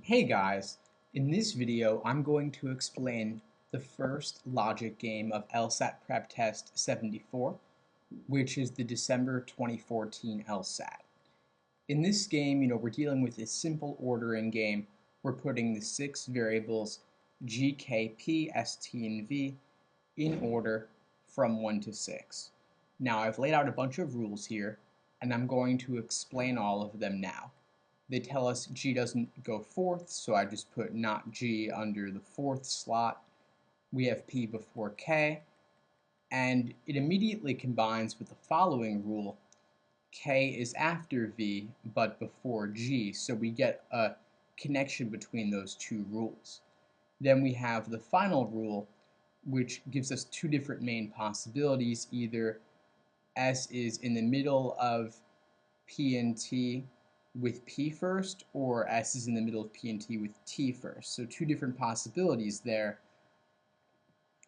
Hey guys, in this video I'm going to explain the first logic game of LSAT PrepTest 74, which is the December 2014 LSAT. In this game, we're dealing with a simple ordering game. We're putting the 6 variables G, K, P, S, T, and V in order from 1 to 6. Now I've laid out a bunch of rules here, and I'm going to explain all of them now. They tell us G doesn't go fourth, so I just put not G under the fourth slot. We have P before K, and it immediately combines with the following rule. K is after V, but before G, so we get a connection between those two rules. Then we have the final rule, which gives us two different main possibilities. Either S is in the middle of P and T with P first, or S is in the middle of P and T with T first. So two different possibilities there.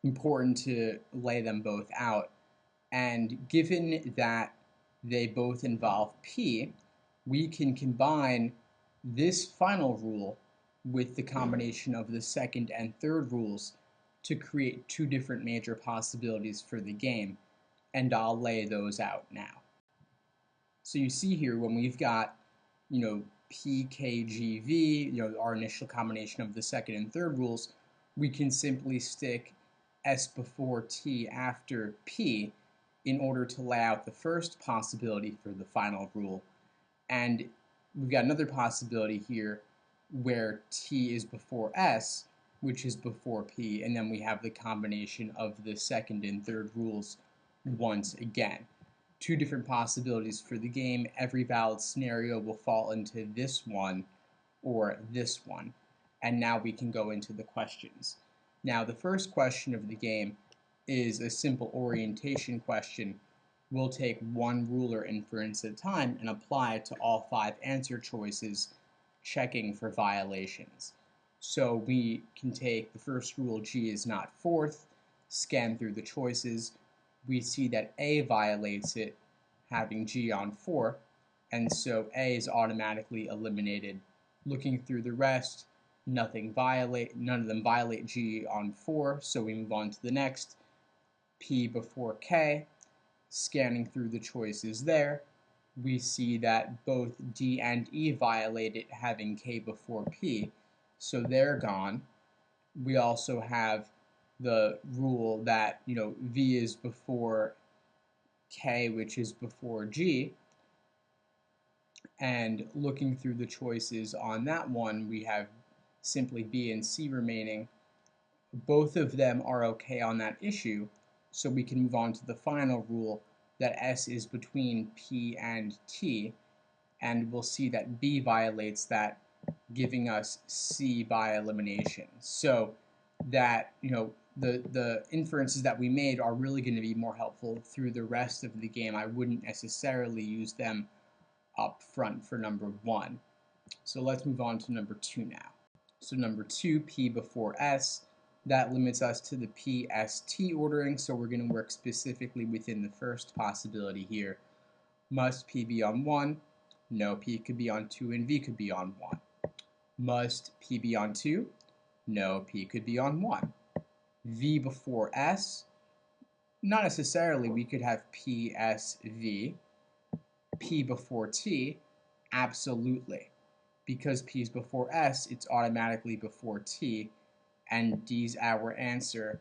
Important to lay them both out. And given that they both involve P, we can combine this final rule with the combination of the second and third rules to create two different major possibilities for the game, and I'll lay those out now. So you see here when we've got, PKGV, our initial combination of the second and third rules, we can simply stick S before T after P in order to lay out the first possibility for the final rule. And we've got another possibility here where T is before S, which is before P, and then we have the combination of the second and third rules once again. Two different possibilities for the game. Every valid scenario will fall into this one or this one. And now we can go into the questions. Now the first question of the game is a simple orientation question. We'll take one ruler inference at a time and apply it to all 5 answer choices, checking for violations. So we can take the first rule, G is not fourth, scan through the choices. We see that A violates it, having G on 4, and so A is automatically eliminated. Looking through the rest, none of them violate G on 4, so we move on to the next. P before K, scanning through the choices there, we see that both D and E violate it, having K before P, so they're gone. We also have the rule that V is before K, which is before G, and looking through the choices on that one, we have simply B and C remaining. Both of them are okay on that issue, so we can move on to the final rule that S is between P and T, and we'll see that B violates that, giving us C by elimination. So that, the inferences that we made are really going to be more helpful through the rest of the game. I wouldn't necessarily use them up front for number 1. So let's move on to number 2 now. So number 2, P before S, that limits us to the PST ordering, so we're going to work specifically within the first possibility here. Must P be on 1? No, P could be on 2 and V could be on 1. Must P be on 2? No, P could be on 1. V before S? Not necessarily. We could have PSV. P before T? Absolutely. Because P is before S, it's automatically before T, and D's our answer.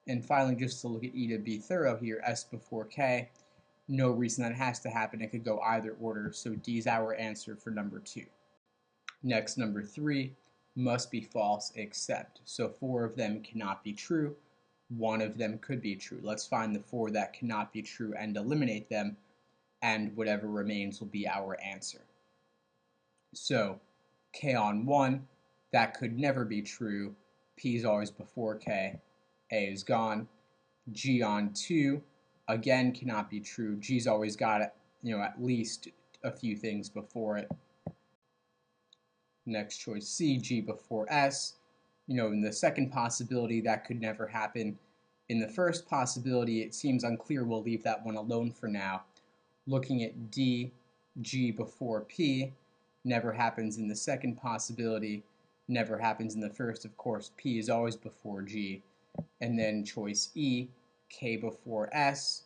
And finally, just to look at E to be thorough here, S before K, no reason that has to happen. It could go either order, so D's our answer for number 2. Next, number 3, must be false except. So 4 of them cannot be true. 1 of them could be true. Let's find the 4 that cannot be true and eliminate them, and whatever remains will be our answer. So K on 1, that could never be true. P is always before K. A is gone. G on 2, again, cannot be true. G's always got, at least a few things before it. Next choice, C, G before S. In the second possibility, that could never happen. In the first possibility, it seems unclear. We'll leave that one alone for now. Looking at D, G before P, never happens in the second possibility, never happens in the first. Of course, P is always before G. And then choice E, K before S,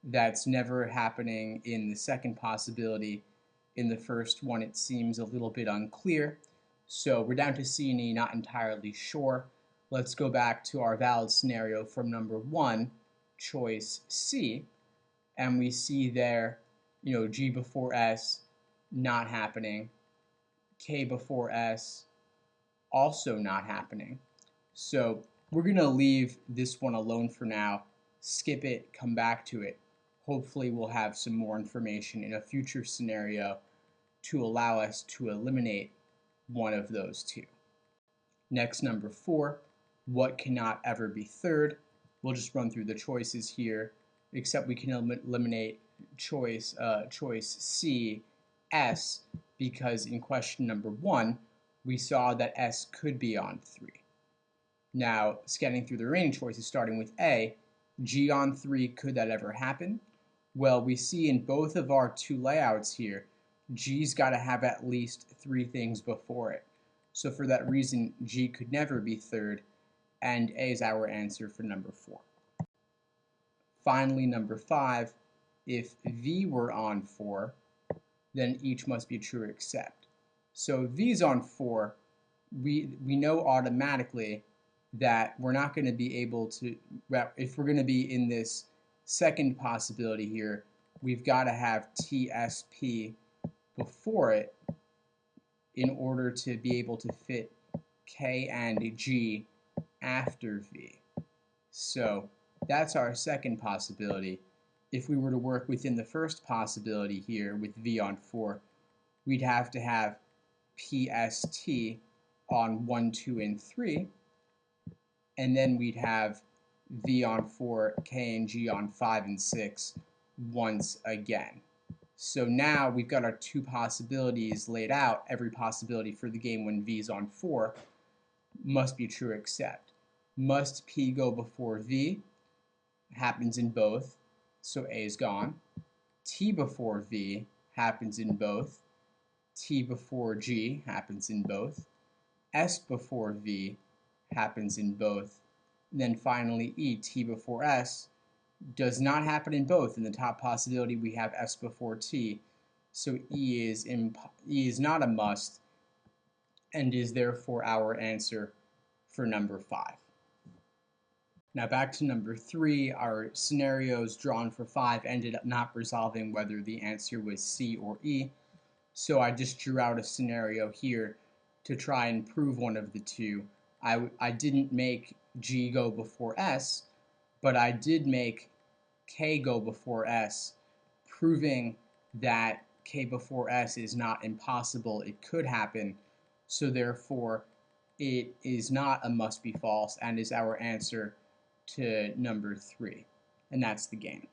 that's never happening in the second possibility. In the first one, it seems a little bit unclear. So we're down to C and E, not entirely sure. Let's go back to our valid scenario from number 1, choice C, and we see there, G before S, not happening, K before S, also not happening. So we're going to leave this one alone for now, skip it, come back to it. Hopefully we'll have some more information in a future scenario to allow us to eliminate one of those two. Next, number 4, what cannot ever be third? We'll just run through the choices here, except we can eliminate choice C, S, because in question number 1, we saw that S could be on 3. Now, scanning through the remaining choices, starting with A, G on 3, could that ever happen? Well, we see in both of our two layouts here, G's got to have at least 3 things before it. So for that reason, G could never be third, and A is our answer for number 4. Finally, number 5, if V were on 4, then each must be true except. So if V is on 4, we know automatically that we're not going to be able to, if we're going to be in this second possibility here, we've got to have TSP before it in order to be able to fit K and G after V. So that's our second possibility. If we were to work within the first possibility here with V on 4, we'd have to have PST on 1, 2, and 3, and then we'd have V on 4, K and G on 5 and 6 once again. So now we've got our 2 possibilities laid out. Every possibility for the game when V is on 4 must be true except. Must P go before V? Happens in both, so A is gone. T before V happens in both. T before G happens in both. S before V happens in both. And then finally E, T before S, does not happen in both. In the top possibility, we have S before T. So E is not a must and is therefore our answer for number 5. Now back to number 3, our scenarios drawn for 5 ended up not resolving whether the answer was C or E. So I just drew out a scenario here to try and prove one of the two. I didn't make G go before S, but I did make K go before S, proving that K before S is not impossible. It could happen. So therefore, it is not a must be false and is our answer to number 3. And that's the game.